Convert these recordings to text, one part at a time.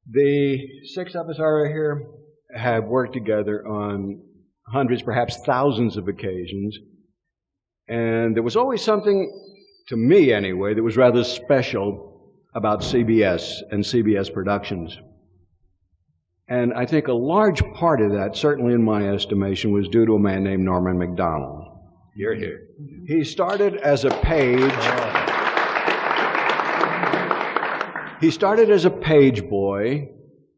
The six of us are here have worked together on hundreds, perhaps thousands of occasions, and there was always something, to me anyway, that was rather special about CBS and CBS Productions. And I think a large part of that, certainly in my estimation, was due to a man named Norman MacDonald. You're here. He started as a page. He started as a page boy,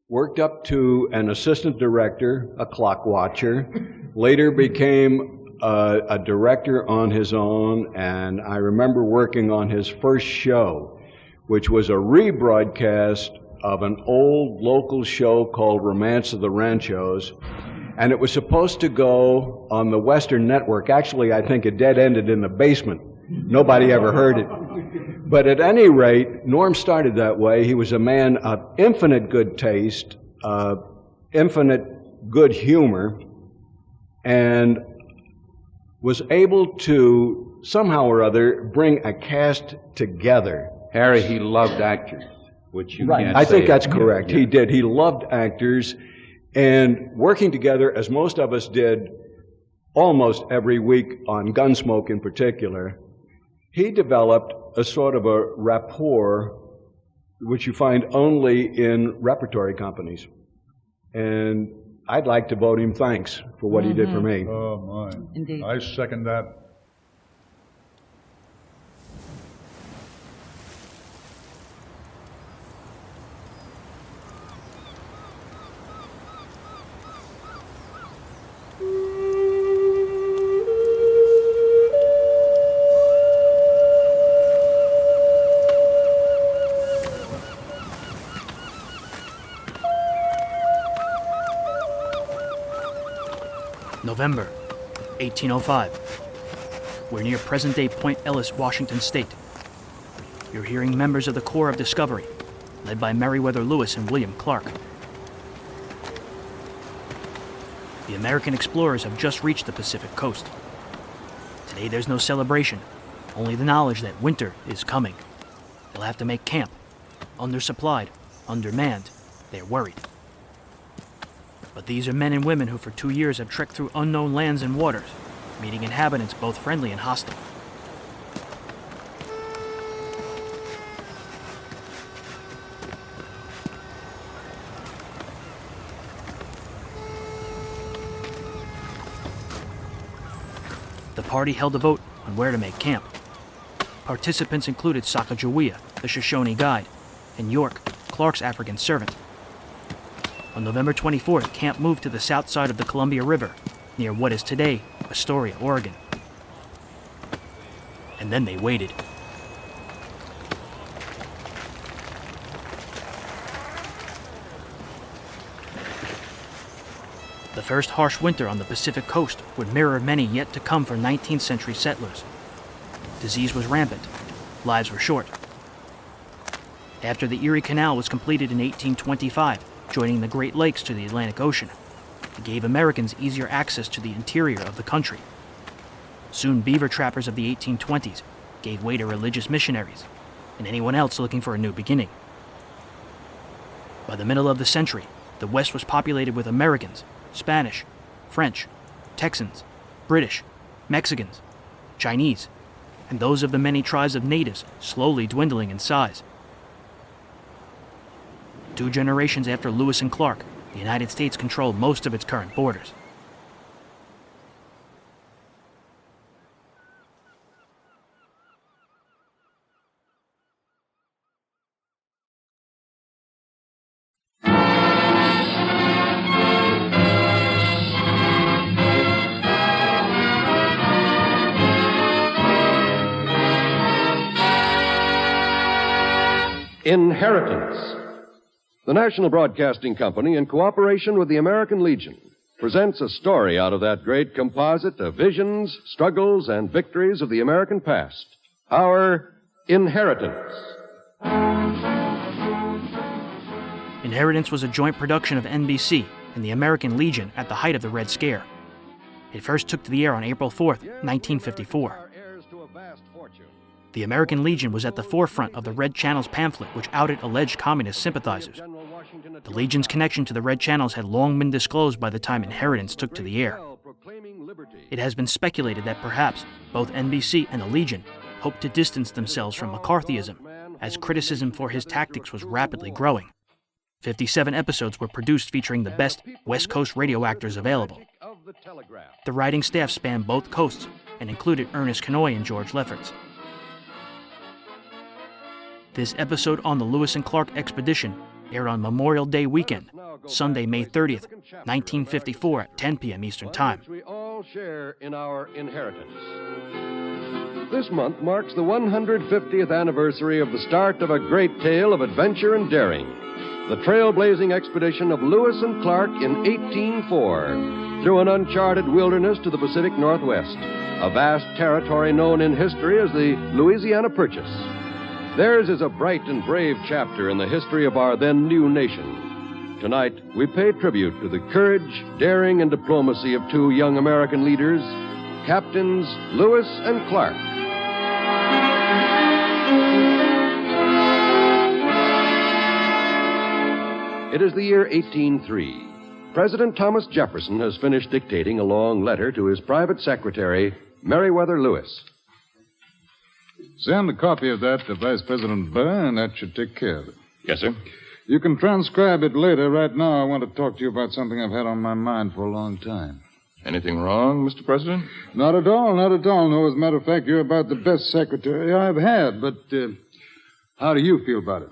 worked up to an assistant director, a clock watcher, later became a director on his own, and I remember working on his first show, which was a rebroadcast of an old local show called Romance of the Ranchos, and it was supposed to go on the Western Network. Actually, I think it dead-ended in the basement. Nobody ever heard it. But at any rate, Norm started that way. He was a man of infinite good taste, infinite good humor, and was able to, somehow or other, bring a cast together. Harry, he loved actors, which you can't say. I think that's correct. Yeah. He did. He loved actors, and working together, as most of us did, almost every week on Gunsmoke in particular, he developed a sort of a rapport which you find only in repertory companies. And I'd like to vote him thanks for what he did for me. Oh, my. Indeed. I second that. November 1805. We're near present-day Point Ellis, Washington State. You're hearing members of the Corps of Discovery, led by Meriwether Lewis and William Clark. The American explorers have just reached the Pacific coast. Today there's no celebration, only the knowledge that winter is coming. They'll have to make camp. Undersupplied, undermanned, they're worried. But these are men and women who for 2 years have trekked through unknown lands and waters, meeting inhabitants both friendly and hostile. The party held a vote on where to make camp. Participants included Sacagawea, the Shoshone guide, and York, Clark's African servant. On November 24th, camp moved to the south side of the Columbia River, near what is today Astoria, Oregon. And then they waited. The first harsh winter on the Pacific coast would mirror many yet to come for 19th century settlers. Disease was rampant. Lives were short. After the Erie Canal was completed in 1825, joining the Great Lakes to the Atlantic Ocean, it gave Americans easier access to the interior of the country. Soon beaver trappers of the 1820s gave way to religious missionaries and anyone else looking for a new beginning. By the middle of the century, the West was populated with Americans, Spanish, French, Texans, British, Mexicans, Chinese, and those of the many tribes of natives slowly dwindling in size. 2 generations after Lewis and Clark, the United States controlled most of its current borders. Inheritance. The National Broadcasting Company, in cooperation with the American Legion, presents a story out of that great composite of visions, struggles, and victories of the American past. Our Inheritance. Inheritance was a joint production of NBC and the American Legion at the height of the Red Scare. It first took to the air on April 4th, 1954. Are heirs to a vast fortune. The American Legion was at the forefront of the Red Channels pamphlet, which outed alleged communist sympathizers. The Legion's connection to the Red Channels had long been disclosed by the time Inheritance took to the air. It has been speculated that perhaps both NBC and the Legion hoped to distance themselves from McCarthyism, as criticism for his tactics was rapidly growing. 57 episodes were produced featuring the best West Coast radio actors available. The writing staff spanned both coasts and included Ernest Kinoy and George Lefferts. This episode on the Lewis and Clark expedition aired on Memorial Day weekend, Sunday, May 30th, 1954 at 10 p.m. Eastern Time. We all share in our inheritance. This month marks the 150th anniversary of the start of a great tale of adventure and daring. The trailblazing expedition of Lewis and Clark in 1804 through an uncharted wilderness to the Pacific Northwest, a vast territory known in history as the Louisiana Purchase. Theirs is a bright and brave chapter in the history of our then new nation. Tonight, we pay tribute to the courage, daring, and diplomacy of two young American leaders, Captains Lewis and Clark. It is the year 1803. President Thomas Jefferson has finished dictating a long letter to his private secretary, Meriwether Lewis. Send a copy of that to Vice President Burr, and that should take care of it. Yes, sir. You can transcribe it later. Right now, I want to talk to you about something I've had on my mind for a long time. Anything wrong, Mr. President? Not at all, not at all. No, as a matter of fact, you're about the best secretary I've had. But how do you feel about it?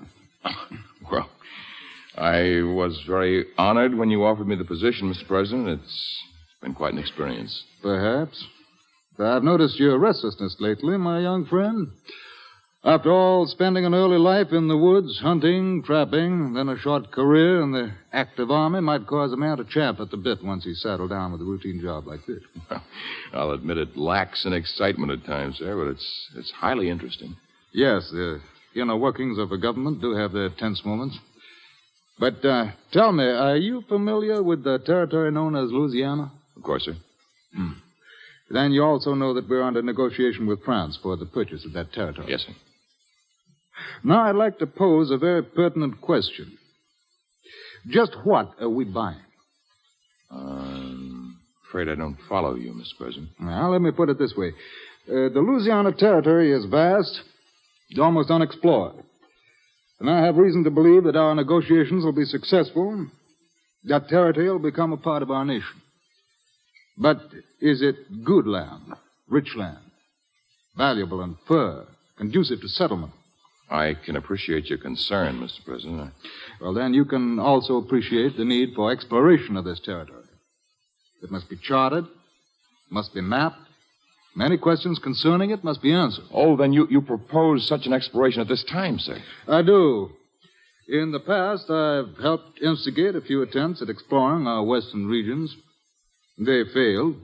Well, I was very honored when you offered me the position, Mr. President. It's been quite an experience. Perhaps. But I've noticed your restlessness lately, my young friend. After all, spending an early life in the woods, hunting, trapping, then a short career in the active army might cause a man to champ at the bit once he's settled down with a routine job like this. Well, I'll admit it lacks in excitement at times, sir, but it's highly interesting. Yes, the inner workings of a government do have their tense moments. But tell me, are you familiar with the territory known as Louisiana? Of course, sir. Then you also know that we're under negotiation with France for the purchase of that territory. Yes, sir. Now, I'd like to pose a very pertinent question. Just what are we buying? I'm afraid I don't follow you, Mr. President. Well, let me put it this way. The Louisiana territory is vast, almost unexplored. And I have reason to believe that our negotiations will be successful. That territory will become a part of our nation. But is it good land, rich land, valuable and fair, conducive to settlement? I can appreciate your concern, Mr. President. Well, then you can also appreciate the need for exploration of this territory. It must be charted, must be mapped. Many questions concerning it must be answered. Oh, then you propose such an exploration at this time, sir? I do. In the past, I've helped instigate a few attempts at exploring our western regions. They failed.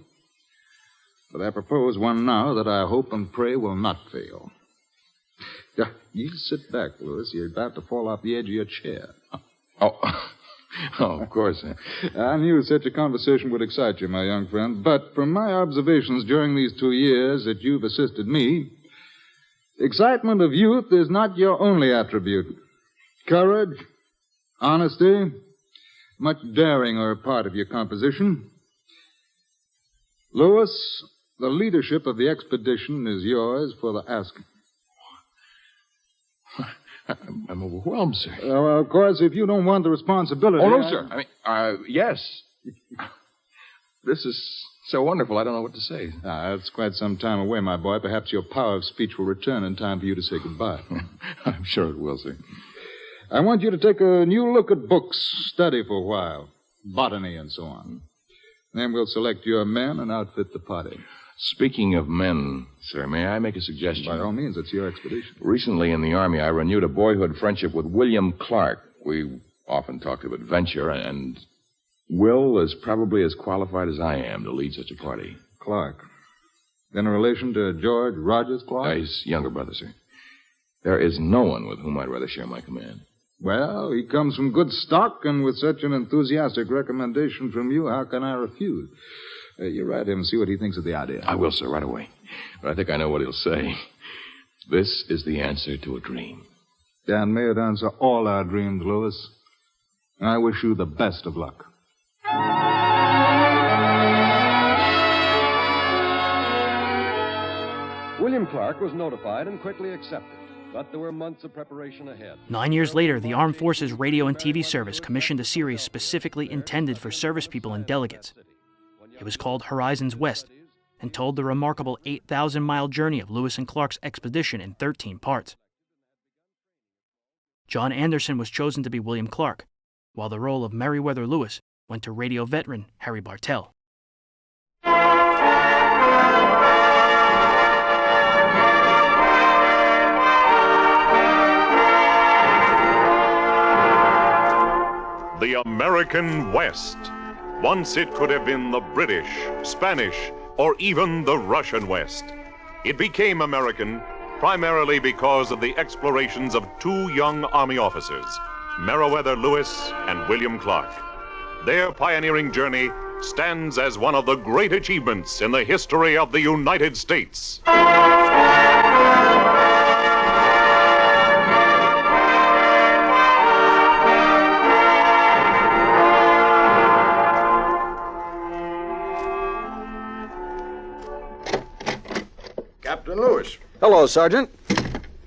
But I propose one now that I hope and pray will not fail. Yeah, you sit back, Lewis. You're about to fall off the edge of your chair. Oh, of course. I knew such a conversation would excite you, my young friend. But from my observations during these 2 years that you've assisted me, excitement of youth is not your only attribute. Courage, honesty, much daring are a part of your composition. Lewis, the leadership of the expedition is yours for the asking. I'm overwhelmed, sir. Well, of course, if you don't want the responsibility... Oh, no, sir. I mean, yes. This is so wonderful, I don't know what to say. That's quite some time away, my boy. Perhaps your power of speech will return in time for you to say goodbye. I'm sure it will, sir. I want you to take a new look at books, study for a while, botany and so on. Then we'll select your men and outfit the party. Speaking of men, sir, may I make a suggestion? By all means, it's your expedition. Recently in the Army, I renewed a boyhood friendship with William Clark. We often talked of adventure, and Will is probably as qualified as I am to lead such a party. Clark. In relation to George Rogers Clark? His younger brother, sir. There is no one with whom I'd rather share my command. Well, he comes from good stock, and with such an enthusiastic recommendation from you, how can I refuse? You write him and see what he thinks of the idea. I will, sir, right away. But I think I know what he'll say. This is the answer to a dream. And may it answer all our dreams, Lewis. I wish you the best of luck. William Clark was notified and quickly accepted, but there were months of preparation ahead. 9 years later, the Armed Forces Radio and TV Service commissioned a series specifically intended for service people and delegates. It was called Horizons West and told the remarkable 8,000-mile journey of Lewis and Clark's expedition in 13 parts. John Anderson was chosen to be William Clark, while the role of Meriwether Lewis went to radio veteran Harry Bartell. The American West. Once it could have been the British, Spanish, or even the Russian West. It became American primarily because of the explorations of two young Army officers, Meriwether Lewis and William Clark. Their pioneering journey stands as one of the great achievements in the history of the United States. Captain Lewis. Hello, Sergeant.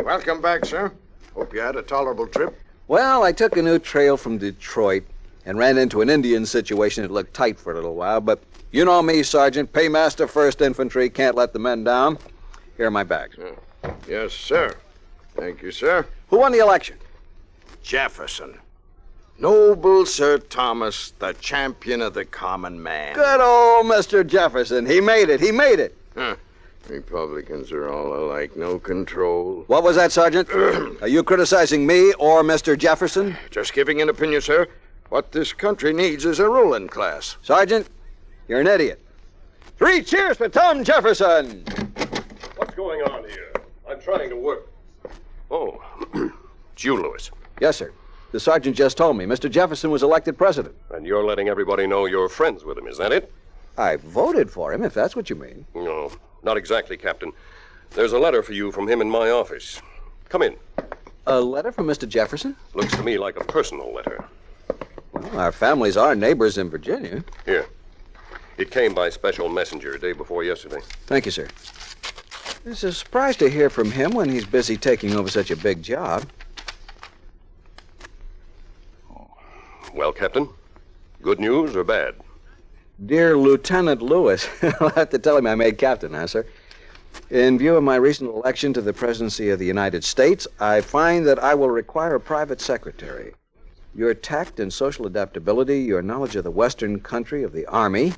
Welcome back, sir. Hope you had a tolerable trip. Well, I took a new trail from Detroit and ran into an Indian situation that looked tight for a little while, but you know me, Sergeant. Paymaster, 1st Infantry, can't let the men down. Here are my bags. Yes, sir. Thank you, sir. Who won the election? Jefferson. Noble Sir Thomas, the champion of the common man. Good old Mr. Jefferson. He made it. He made it. Huh. Republicans are all alike. No control. What was that, Sergeant? Are you criticizing me or Mr. Jefferson? Just giving an opinion, sir. What this country needs is a ruling class. Sergeant, you're an idiot. 3 cheers for Tom Jefferson! What's going on here? I'm trying to work. Oh, it's you, Lewis. Yes, sir. The sergeant just told me Mr. Jefferson was elected president. And you're letting everybody know you're friends with him, is that it? I voted for him, if that's what you mean. No, not exactly, Captain. There's a letter for you from him in my office. Come in. A letter from Mr. Jefferson? Looks to me like a personal letter. Well, our families are neighbors in Virginia. Here. It came by special messenger day before yesterday. Thank you, sir. It's a surprise to hear from him when he's busy taking over such a big job. Well, Captain, good news or bad? Dear Lieutenant Lewis, I'll have to tell him I made captain, huh, sir? In view of my recent election to the presidency of the United States, I find that I will require a private secretary. Your tact and social adaptability, your knowledge of the Western country of the Army,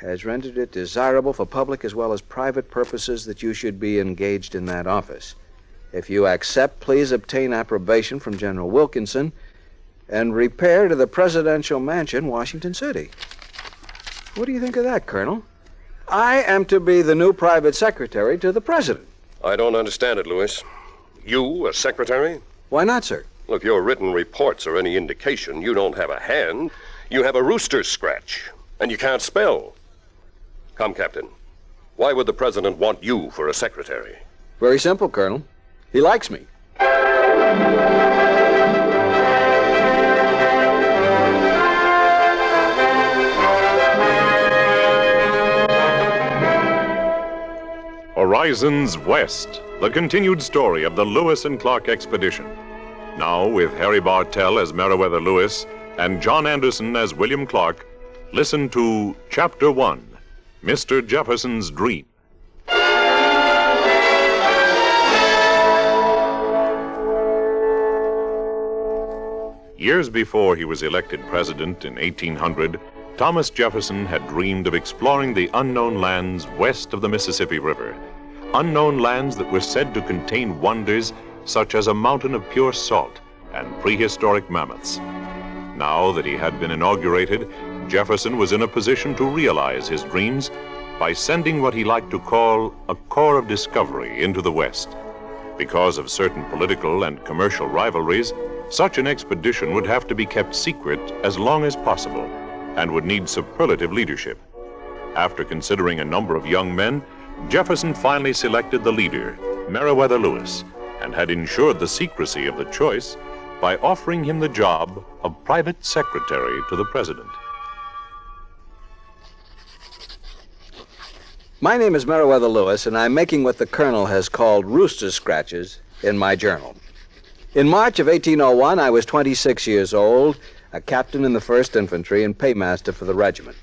has rendered it desirable for public as well as private purposes that you should be engaged in that office. If you accept, please obtain approbation from General Wilkinson and repair to the Presidential Mansion, Washington City. What do you think of that, Colonel? I am to be the new private secretary to the President. I don't understand it, Lewis. You, a secretary? Why not, sir? Well, if your written reports are any indication, you don't have a hand. You have a rooster's scratch, and you can't spell. Come, Captain. Why would the President want you for a secretary? Very simple, Colonel. He likes me. Horizons West, the continued story of the Lewis and Clark expedition. Now, with Harry Bartell as Meriwether Lewis and John Anderson as William Clark, listen to Chapter 1, Mr. Jefferson's Dream. Years before he was elected president in 1800, Thomas Jefferson had dreamed of exploring the unknown lands west of the Mississippi River. Unknown lands that were said to contain wonders such as a mountain of pure salt and prehistoric mammoths. Now that he had been inaugurated, Jefferson was in a position to realize his dreams by sending what he liked to call a corps of discovery into the West. Because of certain political and commercial rivalries, such an expedition would have to be kept secret as long as possible and would need superlative leadership. After considering a number of young men, Jefferson finally selected the leader, Meriwether Lewis and had ensured the secrecy of the choice by offering him the job of private secretary to the president. My name is Meriwether Lewis, and I'm making what the colonel has called rooster scratches in my journal. In March of 1801, I was 26 years old, a captain in the 1st Infantry and paymaster for the regiment.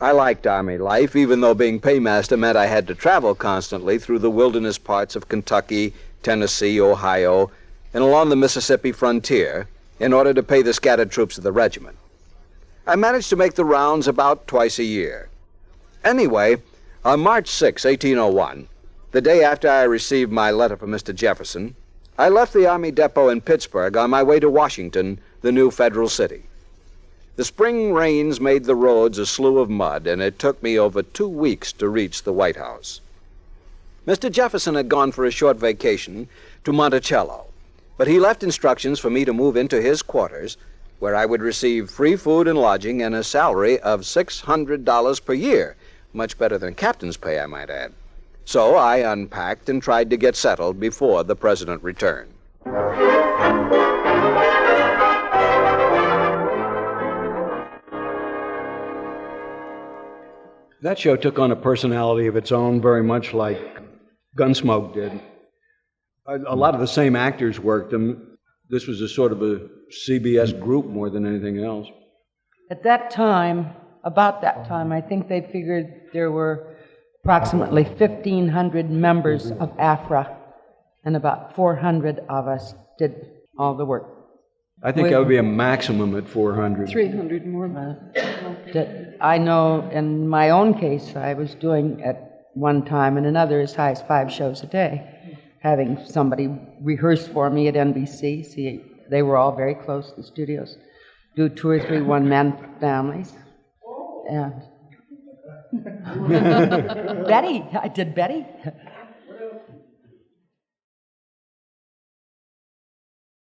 I liked Army life, even though being paymaster meant I had to travel constantly through the wilderness parts of Kentucky, Tennessee, Ohio, and along the Mississippi frontier in order to pay the scattered troops of the regiment. I managed to make the rounds about twice a year. Anyway, on March 6, 1801, the day after I received my letter from Mr. Jefferson, I left the Army depot in Pittsburgh on my way to Washington, the new federal city. The spring rains made the roads a slough of mud, and it took me over 2 weeks to reach the White House. Mr. Jefferson had gone for a short vacation to Monticello, but he left instructions for me to move into his quarters, where I would receive free food and lodging and a salary of $600 per year, much better than captain's pay, I might add. So I unpacked and tried to get settled before the president returned. That show took on a personality of its own, very much like Gunsmoke did. A lot of the same actors worked them. This was a sort of a CBS group more than anything else. At that time, about that time, I think they figured there were approximately 1,500 members of AFRA, and about 400 of us did all the work. I think that would be a maximum at 400. 300 more. I know in my own case, I was doing at one time and another as high as 5 shows a day, having somebody rehearse for me at NBC. See, they were all very close, the studios. Do 2 or 3 one-man families. And Betty, I did Betty.